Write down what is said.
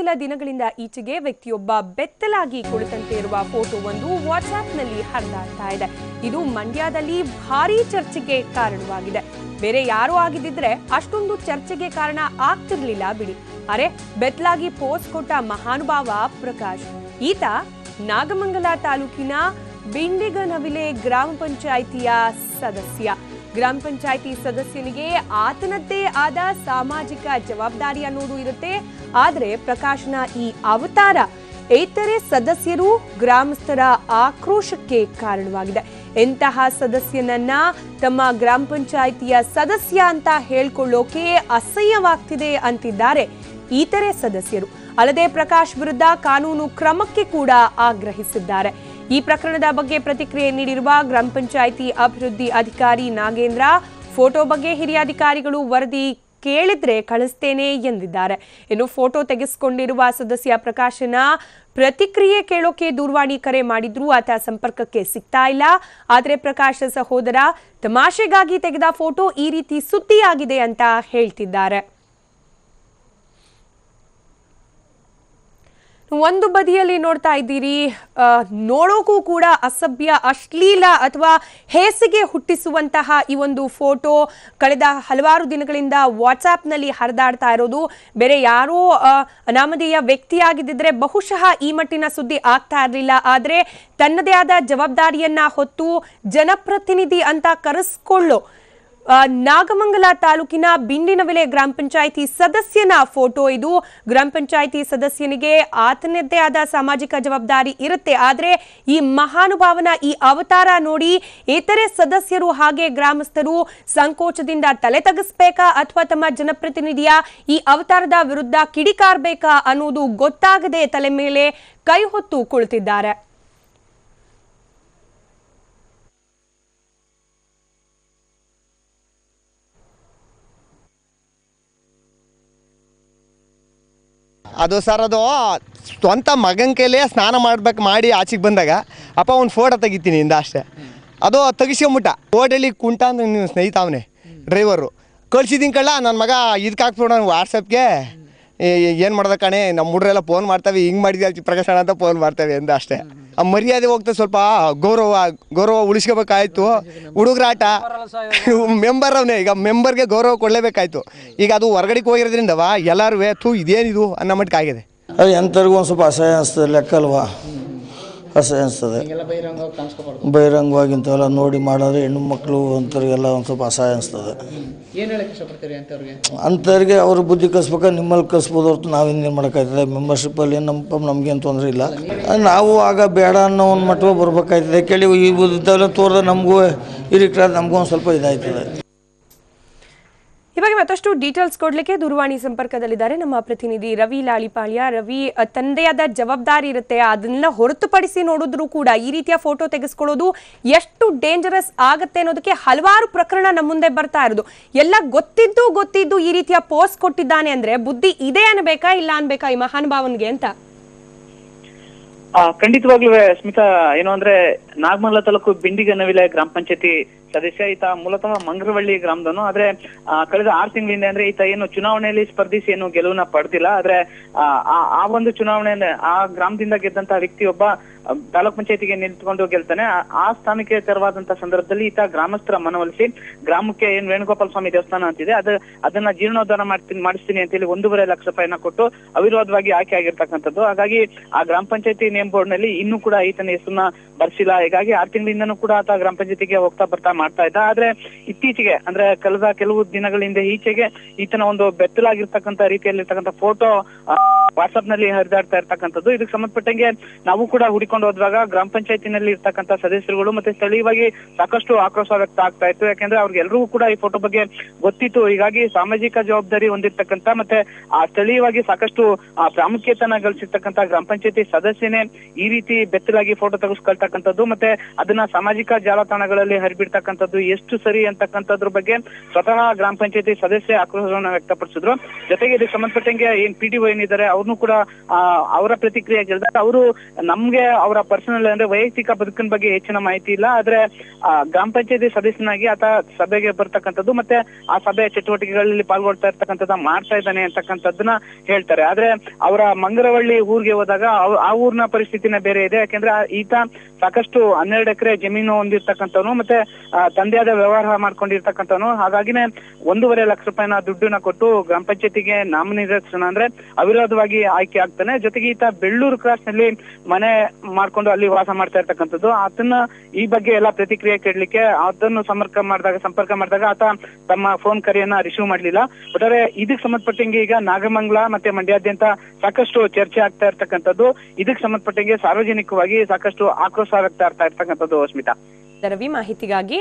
ಕೆಲ ದಿನಗಳಿಂದ ಈಚೆಗೆ ವ್ಯಕ್ತಿಯೊಬ್ಬ ಬೆತ್ತಲಾಗಿ ಕುಳಿತಂತೆ ಇರುವ ಫೋಟೋ ಒಂದು ವಾಟ್ಸ್ಆಪ್ನಲ್ಲಿ ಹರಿದಾಡ್ತಾ ಇದೆ. ಇದು ಮಂಡ್ಯದಲ್ಲಿ ಭಾರೀ ಚರ್ಚೆಗೆ ಕಾರಣವಾಗಿದೆ. ಬೇರೆ ಯಾರೋ ಆಗಿದ್ದಿದ್ರೆ ಅಷ್ಟೊಂದು ಚರ್ಚೆಗೆ ಕಾರಣ ಆಗ್ತಿರ್ಲಿಲ್ಲ ಬಿಡಿ. ಅರೆ, ಬೆತ್ತಲಾಗಿ ಪೋಸ್ಟ್ ಕೊಟ್ಟ ಮಹಾನುಭಾವ ಪ್ರಕಾಶ್. ಈತ ನಾಗಮಂಗಲ ತಾಲೂಕಿನ ಬಿಂಡಿಗನವಿಲೆ ಗ್ರಾಮ ಪಂಚಾಯಿತಿಯ ಸದಸ್ಯ. ಗ್ರಾಮ ಪಂಚಾಯಿತಿ ಸದಸ್ಯನಿಗೆ ಆತನದ್ದೇ ಆದ ಸಾಮಾಜಿಕ ಜವಾಬ್ದಾರಿ ಅನ್ನೋದು ಇರುತ್ತೆ. ಆದ್ರೆ ಪ್ರಕಾಶ್ನ ಈ ಅವತಾರ ಇತರೆ ಸದಸ್ಯರು ಗ್ರಾಮಸ್ಥರ ಆಕ್ರೋಶಕ್ಕೆ ಕಾರಣವಾಗಿದೆ. ಎಂತಹ ಸದಸ್ಯನನ್ನ ತಮ್ಮ ಗ್ರಾಮ ಪಂಚಾಯಿತಿಯ ಸದಸ್ಯ ಅಂತ ಹೇಳ್ಕೊಳ್ಳೋಕೆ ಅಸಹ್ಯವಾಗ್ತಿದೆ ಅಂತಿದ್ದಾರೆ ಇತರೆ ಸದಸ್ಯರು. ಅಲ್ಲದೆ ಪ್ರಕಾಶ್ ವಿರುದ್ಧ ಕಾನೂನು ಕ್ರಮಕ್ಕೆ ಕೂಡ ಆಗ್ರಹಿಸಿದ್ದಾರೆ. ಈ ಪ್ರಕರಣದ ಬಗ್ಗೆ ಪ್ರತಿಕ್ರಿಯೆ ನೀಡಿರುವ ಗ್ರಾಮ ಪಂಚಾಯಿತಿ ಅಭಿವೃದ್ಧಿ ಅಧಿಕಾರಿ ನಾಗೇಂದ್ರ, ಫೋಟೋ ಬಗ್ಗೆ ಹಿರಿಯ ಅಧಿಕಾರಿಗಳು ವರದಿ ಕೇಳಿದ್ರೆ ಕಳಿಸ್ತೇನೆ ಎಂದಿದ್ದಾರೆ. ಇನ್ನು ಫೋಟೋ ತೆಗೆಸಿಕೊಂಡಿರುವ ಸದಸ್ಯ ಪ್ರಕಾಶನ ಪ್ರತಿಕ್ರಿಯೆ ಕೇಳೋಕೆ ದೂರವಾಣಿ ಕರೆ ಮಾಡಿದ್ರು ಆತ ಸಂಪರ್ಕಕ್ಕೆ ಸಿಗ್ತಾ ಇಲ್ಲ. ಆದ್ರೆ ಪ್ರಕಾಶ್ ಸಹೋದರ ತಮಾಷೆಗಾಗಿ ತೆಗೆದ ಫೋಟೋ ಈ ರೀತಿ ಸುದ್ದಿಯಾಗಿದೆ ಅಂತ ಹೇಳ್ತಿದ್ದಾರೆ. ಒಂದು ಬದಿಯಲ್ಲಿ ನೋಡ್ತಾ ಇದ್ದೀರಿ, ನೋಡೋಕ್ಕೂ ಕೂಡ ಅಸಭ್ಯ, ಅಶ್ಲೀಲ ಅಥವಾ ಹೇಸಿಗೆ ಹುಟ್ಟಿಸುವಂತಹ ಈ ಒಂದು ಫೋಟೋ ಕಳೆದ ಹಲವಾರು ದಿನಗಳಿಂದ ವಾಟ್ಸ್ಆಪ್ನಲ್ಲಿ ಹರಿದಾಡ್ತಾ ಇರೋದು. ಬೇರೆ ಯಾರೋ ಅನಾಮಧೇಯ ವ್ಯಕ್ತಿಯಾಗಿದ್ದಿದ್ರೆ ಬಹುಶಃ ಈ ಮಟ್ಟಿನ ಸುದ್ದಿ ಆಗ್ತಾ ಇರಲಿಲ್ಲ. ಆದರೆ ತನ್ನದೇ ಆದ ಜವಾಬ್ದಾರಿಯನ್ನ ಹೊತ್ತು ಜನಪ್ರತಿನಿಧಿ ಅಂತ ಕರೆಸ್ಕೊಳ್ಳೋ ನಾಗಮಂಗಲ ತಾಲೂಕಿನ ಬಿಂಡಿನವಿಲೆ ಗ್ರಾಮ ಪಂಚಾಯಿತಿ ಸದಸ್ಯನ ಫೋಟೋ ಇದು. ಗ್ರಾಮ ಪಂಚಾಯಿತಿ ಸದಸ್ಯನಿಗೆ ಆತನದ್ದೇ ಆದ ಸಾಮಾಜಿಕ ಜವಾಬ್ದಾರಿ ಇರುತ್ತೆ. ಆದರೆ ಈ ಮಹಾನುಭಾವನ ಈ ಅವತಾರ ನೋಡಿ ಇತರೆ ಸದಸ್ಯರು ಹಾಗೆ ಗ್ರಾಮಸ್ಥರು ಸಂಕೋಚದಿಂದ ತಲೆ ತಗ್ಗಿಸ್ಬೇಕಾ ಅಥವಾ ತಮ್ಮ ಜನಪ್ರತಿನಿಧಿಯ ಈ ಅವತಾರದ ವಿರುದ್ಧ ಕಿಡಿಕಾರ್ಬೇಕಾ ಅನ್ನೋದು ಗೊತ್ತಾಗದೆ ತಲೆ ಮೇಲೆ ಕೈ ಹೊತ್ತು ಕುಳಿತಿದ್ದಾರೆ. ಅದು ಸರ್, ಅದು ಸ್ವಂತ ಮಗನ ಕೈಲೇ ಸ್ನಾನ ಮಾಡಿ ಆಚೆಗೆ ಬಂದಾಗ ಅಪ್ಪ ಒಂದು ಫೋಟೋ ತೆಗಿತೀನಿ ಇಂದ ಅಷ್ಟೇ. ಅದು ತೆಗಿಸ್ಕೊಂಬಿಟ್ಟ. ಓಡಲ್ಲಿ ಕುಂಟ ಅಂತ ನೀವು ಸ್ನೇಹಿತ ಅವನೇ ಡ್ರೈವರು ಕಳ್ಸಿದ್ದೀನಿ ಕಳ್ಳ ನನ್ನ ಮಗ ಇದಕ್ಕೆ ಹಾಕ್ಬಿಡೋಣ ವಾಟ್ಸಪ್ಗೆ. ಏನು ಮಾಡ್ದೆ ಕಣೆ, ನಮ್ಮ ಹುಡ್ರೆಲ್ಲ ಫೋನ್ ಮಾಡ್ತವೆ, ಹಿಂಗೆ ಮಾಡಿದ್ವಿ ಪ್ರಕಾಶ್ ಅಣ್ಣ ಅಂತ ಫೋನ್ ಮಾಡ್ತೇವೆ ಎಂದ ಅಷ್ಟೇ. ಆ ಮರ್ಯಾದೆ ಹೋಗ್ತದೆ, ಸ್ವಲ್ಪ ಗೌರವ ಉಳಿಸ್ಕೋಬೇಕಾಯ್ತು. ಹುಡುಗರಾಟ ಮೆಂಬರ್ ಅವನೇ, ಈಗ ಮೆಂಬರ್ಗೆ ಗೌರವ ಕೊಡಲೇಬೇಕಾಯ್ತು. ಈಗ ಅದು ಹೊರಗಡೆಗೆ ಹೋಗಿರೋದ್ರಿಂದವ ಎಲ್ಲರೂ ಇದೇನಿದು ಅನ್ನೋ ಮಟ್ಟಿಗೆ ಆಗಿದೆ. ಅದು ಎಂಥವ್ರಿಗೂ ಒಂದು ಸ್ವಲ್ಪ ಅಸಹ್ಯ ಅನಿಸ್ತದೆ, ಲೆಕ್ಕ ಅಲ್ವಾ, ಅಸಹ್ಯ ಅನಿಸ್ತದೆ. ಬಹಿರಂಗವಾಗಿ ಇಂಥವೆಲ್ಲ ನೋಡಿ ಮಾಡೋದು ಹೆಣ್ಣು ಮಕ್ಕಳು ಅಂಥವ್ರಿಗೆಲ್ಲ ಒಂದು ಸ್ವಲ್ಪ ಅಸಹ್ಯ ಅನಿಸ್ತದೆ. ಅಂಥವ್ರಿಗೆ ಅವರು ಬುದ್ಧಿ ಕಲಿಸ್ಬೇಕು, ನಿಮ್ಮಲ್ಲಿ ಕಲಿಸ್ಬೋದು ಹೊರತು ನಾವಿನ್ನೇನು ಮಾಡೋಕ್ಕಾಯ್ತದೆ. ಮೆಂಬರ್ಶಿಪ್ಪಲ್ಲಿ ನಮಗೇನು ತೊಂದರೆ ಇಲ್ಲ. ನಾವು ಆಗ ಬೇಡ ಅನ್ನೋ ಒಂದು ಮಟ್ಟಕ್ಕೆ ಬರ್ಬೇಕಾಯ್ತದೆ. ಕೇಳಿ ಈ ಇಂಥವೆಲ್ಲ ತೋರಿದ್ರೆ ನಮಗೂ ಇರಿಕ್ಟಾದ ನಮಗೂ ಒಂದು ಸ್ವಲ್ಪ ಇದಾಯ್ತದೆ. ಇವಾಗ ಮತ್ತಷ್ಟು ಡೀಟೇಲ್ಸ್ ಕೊಡ್ಲಿಕ್ಕೆ ದೂರವಾಣಿ ಸಂಪರ್ಕದಲ್ಲಿದ್ದಾರೆ ನಮ್ಮ ಪ್ರತಿನಿಧಿ ರವಿ ಲಾಳಿಪಾಳ್ಯ. ರವಿ, ತಂದೆಯಾದ ಜವಾಬ್ದಾರಿ ಇರುತ್ತೆ, ಅದನ್ನೆಲ್ಲ ಹೊರತುಪಡಿಸಿ ನೋಡಿದ್ರು ಕೂಡ ಈ ರೀತಿಯ ಫೋಟೋ ತೆಗೆಸ್ಕೊಳ್ಳೋದು ಎಷ್ಟು ಡೇಂಜರಸ್ ಆಗತ್ತೆ ಅನ್ನೋದಕ್ಕೆ ಹಲವಾರು ಪ್ರಕರಣ ನಮ್ಮ ಮುಂದೆ ಬರ್ತಾ ಇರೋದು. ಎಲ್ಲ ಗೊತ್ತಿದ್ದು ಈ ರೀತಿಯ ಪೋಸ್ಟ್ ಕೊಟ್ಟಿದ್ದಾನೆ ಅಂದ್ರೆ ಬುದ್ಧಿ ಇದೆ ಅನ್ಬೇಕಾ ಇಲ್ಲ ಅನ್ಬೇಕಾ ಈ ಮಹಾನುಭಾವನ್ಗೆ ಅಂತ? ಖಂಡಿತವಾಗ್ಲೂ ಸ್ಮಿತಾ, ಏನು ಅಂದ್ರೆ ನಾಗಮಂಗಲ ತಾಲೂಕು ಬಿಂಡಿಗನವಿಲೆ ಗ್ರಾಮ ಪಂಚಾಯತಿ ಸದಸ್ಯ. ಈತ ಮೂಲತಃ ಮಂಗರವಳ್ಳಿ ಗ್ರಾಮದವನು. ಆದ್ರೆ ಕಳೆದ 6 ತಿಂಗಳಿಂದ ಅಂದ್ರೆ ಈತ ಏನು ಚುನಾವಣೆಯಲ್ಲಿ ಸ್ಪರ್ಧಿಸಿ ಏನು ಗೆಲುವನ್ನ ಪಡೆದಿಲ್ಲ. ಆದ್ರೆ ಆ ಒಂದು ಚುನಾವಣೆಯಲ್ಲಿ ಆ ಗ್ರಾಮದಿಂದ ಗೆದ್ದಂತ ವ್ಯಕ್ತಿಯೊಬ್ಬ ತಾಲೂಕ್ ಪಂಚಾಯತಿಗೆ ನಿಂತ್ಕೊಂಡು ಗೆಲ್ತಾನೆ. ಆ ಸ್ಥಾನಕ್ಕೆ ತೆರವಾದಂತ ಸಂದರ್ಭದಲ್ಲಿ ಈತ ಗ್ರಾಮಸ್ಥರ ಮನವೊಲಿಸಿ ಗ್ರಾಮಕ್ಕೆ ಏನ್ ವೇಣುಗೋಪಾಲ ಸ್ವಾಮಿ ದೇವಸ್ಥಾನ ಅಂತಿದೆ ಅದನ್ನ ಜೀರ್ಣೋದ್ಧಾರ ಮಾಡಿಸ್ತೀನಿ ಅಂತ ಹೇಳಿ 1.5 ಲಕ್ಷ ರೂಪಾಯಿನ ಕೊಟ್ಟು ಅವಿರೋಧವಾಗಿ ಆಯ್ಕೆ ಆಗಿರ್ತಕ್ಕಂಥದ್ದು. ಹಾಗಾಗಿ ಆ ಗ್ರಾಮ ಪಂಚಾಯತಿ ನೇಮ್ ಬೋರ್ಡ್ ನಲ್ಲಿ ಇನ್ನೂ ಕೂಡ ಈತನ ಹೆಸರನ್ನ ಬರ್ಸಿಲ್ಲ. ಹೀಗಾಗಿ 6 ತಿಂಗಳಿಂದನೂ ಕೂಡ ಆತ ಗ್ರಾಮ ಪಂಚಾಯತಿಗೆ ಹೋಗ್ತಾ ಬರ್ತಾ ಮಾಡ್ತಾ ಇದ್ದ. ಆದ್ರೆ ಇತ್ತೀಚೆಗೆ ಅಂದ್ರೆ ಕಳೆದ ಕೆಲವು ದಿನಗಳಿಂದ ಈಚೆಗೆ ಈತನ ಒಂದು ಬೆತ್ತಲಾಗಿರ್ತಕ್ಕಂಥ ರೀತಿಯಲ್ಲಿರ್ತಕ್ಕಂಥ ಫೋಟೋ ವಾಟ್ಸ್ಆಪ್ ನಲ್ಲಿ ಹರಿದಾಡ್ತಾ ಇರ್ತಕ್ಕಂಥದ್ದು. ಇದಕ್ಕೆ ಸಂಬಂಧಪಟ್ಟಂಗೆ ನಾವು ಕೂಡ ಹುಡುಕೊಂಡು ಹೋದಾಗ ಗ್ರಾಮ ಪಂಚಾಯತಿನಲ್ಲಿ ಇರ್ತಕ್ಕಂಥ ಸದಸ್ಯರುಗಳು ಮತ್ತೆ ಸ್ಥಳೀಯವಾಗಿ ಸಾಕಷ್ಟು ಆಕ್ರೋಶ ವ್ಯಕ್ತ ಆಗ್ತಾ ಇತ್ತು. ಯಾಕೆಂದ್ರೆ ಅವ್ರಿಗೆಲ್ಲರಿಗೂ ಕೂಡ ಈ ಫೋಟೋ ಬಗ್ಗೆ ಗೊತ್ತಿತ್ತು. ಹೀಗಾಗಿ ಸಾಮಾಜಿಕ ಜವಾಬ್ದಾರಿ ಹೊಂದಿರ್ತಕ್ಕಂಥ ಮತ್ತೆ ಆ ಸ್ಥಳೀಯವಾಗಿ ಸಾಕಷ್ಟು ಪ್ರಾಮುಖ್ಯತೆಯನ್ನ ಗಳಿಸಿರ್ತಕ್ಕಂಥ ಗ್ರಾಮ ಪಂಚಾಯತಿ ಸದಸ್ಯನೇ ಈ ರೀತಿ ಬೆತ್ತಲಾಗಿ ಫೋಟೋ ತೆಗೆಸ್ಕೊಳ್ತಕ್ಕಂಥದ್ದು ಮತ್ತೆ ಅದನ್ನ ಸಾಮಾಜಿಕ ಜಾಲತಾಣಗಳಲ್ಲಿ ಹರಿಬಿಡ್ತಕ್ಕಂಥದ್ದು ಎಷ್ಟು ಸರಿ ಅಂತಕ್ಕಂಥದ್ರ ಬಗ್ಗೆ ಸ್ವತಃ ಗ್ರಾಮ ಪಂಚಾಯತಿ ಸದಸ್ಯ ಆಕ್ರೋಶವನ್ನು ವ್ಯಕ್ತಪಡಿಸಿದ್ರು. ಜೊತೆಗೆ ಇದಕ್ಕೆ ಸಂಬಂಧಪಟ್ಟಂಗೆ ಏನ್ PDO ಏನಿದ್ದಾರೆ ಅವರು ಅವ್ರನ್ನು ಕೂಡ ಅವರ ಪ್ರತಿಕ್ರಿಯೆ ಕೇಳಿದಾಗ ಅವರು ನಮ್ಗೆ ಅವರ ಪರ್ಸನಲ್ ಅಂದ್ರೆ ವೈಯಕ್ತಿಕ ಬದುಕಿನ ಬಗ್ಗೆ ಹೆಚ್ಚಿನ ಮಾಹಿತಿ ಇಲ್ಲ, ಆದ್ರೆ ಗ್ರಾಮ ಪಂಚಾಯತಿ ಸದಸ್ಯನಾಗಿ ಆತ ಸಭೆಗೆ ಬರ್ತಕ್ಕಂಥದ್ದು ಮತ್ತೆ ಆ ಸಭೆಯ ಚಟುವಟಿಕೆಗಳಲ್ಲಿ ಪಾಲ್ಗೊಳ್ತಾ ಇರ್ತಕ್ಕಂಥದ್ದು ಮಾಡ್ತಾ ಇದ್ದಾನೆ ಅಂತಕ್ಕಂಥದ್ದನ್ನ ಹೇಳ್ತಾರೆ. ಆದ್ರೆ ಅವರ ಮಂಗರವಳ್ಳಿ ಊರಿಗೆ ಹೋದಾಗ ಆ ಊರಿನ ಪರಿಸ್ಥಿತಿನೇ ಬೇರೆ ಇದೆ. ಯಾಕೆಂದ್ರೆ ಈತ ಸಾಕಷ್ಟು 12 ಎಕರೆ ಜಮೀನು ಹೊಂದಿರ್ತಕ್ಕಂಥವನು ಮತ್ತೆ ತಂದೆಯಾದ ವ್ಯವಹಾರ ಮಾಡ್ಕೊಂಡಿರ್ತಕ್ಕಂಥವನು. ಹಾಗಾಗಿನೇ 1.5 ಲಕ್ಷ ರೂಪಾಯಿನ ದುಡ್ಡನ್ನ ಕೊಟ್ಟು ಗ್ರಾಮ ಪಂಚಾಯತಿಗೆ ನಾಮನಿರ್ದೇಶನ ಅಂದ್ರೆ ಅವಿರೋಧವಾಗಿ ಆಯ್ಕೆ ಆಗ್ತಾನೆ. ಜೊತೆಗೆ ಈತ ಬೆಳ್ಳೂರು ಕ್ರಾಸ್ ನಲ್ಲಿ ಮನೆ ಮಾಡ್ಕೊಂಡು ಅಲ್ಲಿ ವಾಸ ಮಾಡ್ತಾ ಇರ್ತಕ್ಕಂಥದ್ದು. ಆತನ ಈ ಬಗ್ಗೆ ಎಲ್ಲ ಪ್ರತಿಕ್ರಿಯೆ ಕೇಳಲಿಕ್ಕೆ ಅದನ್ನು ಸಂಪರ್ಕ ಮಾಡಿದಾಗ ಆತ ತಮ್ಮ ಫೋನ್ ಕರೆಯನ್ನ ರಿಸೀವ್ ಮಾಡ್ಲಿಲ್ಲ. ಒಟ್ಟಾರೆ ಇದಕ್ಕೆ ಸಂಬಂಧಪಟ್ಟಂಗೆ ಈಗ ನಾಗಮಂಗಲ ಮತ್ತೆ ಮಂಡ್ಯಾದ್ಯಂತ ಸಾಕಷ್ಟು ಚರ್ಚೆ ಆಗ್ತಾ ಇರ್ತಕ್ಕಂಥದ್ದು. ಇದಕ್ಕೆ ಸಂಬಂಧಪಟ್ಟಂಗೆ ಸಾರ್ವಜನಿಕವಾಗಿ ಸಾಕಷ್ಟು ಆಕ್ರೋಶ ವ್ಯಕ್ತ ಆಗ್ತಾ ಇರ್ತಕ್ಕಂಥದ್ದು. ಸ್ಮಿತಾ, ರವಿ, ಮಾಹಿತಿಗಾಗಿ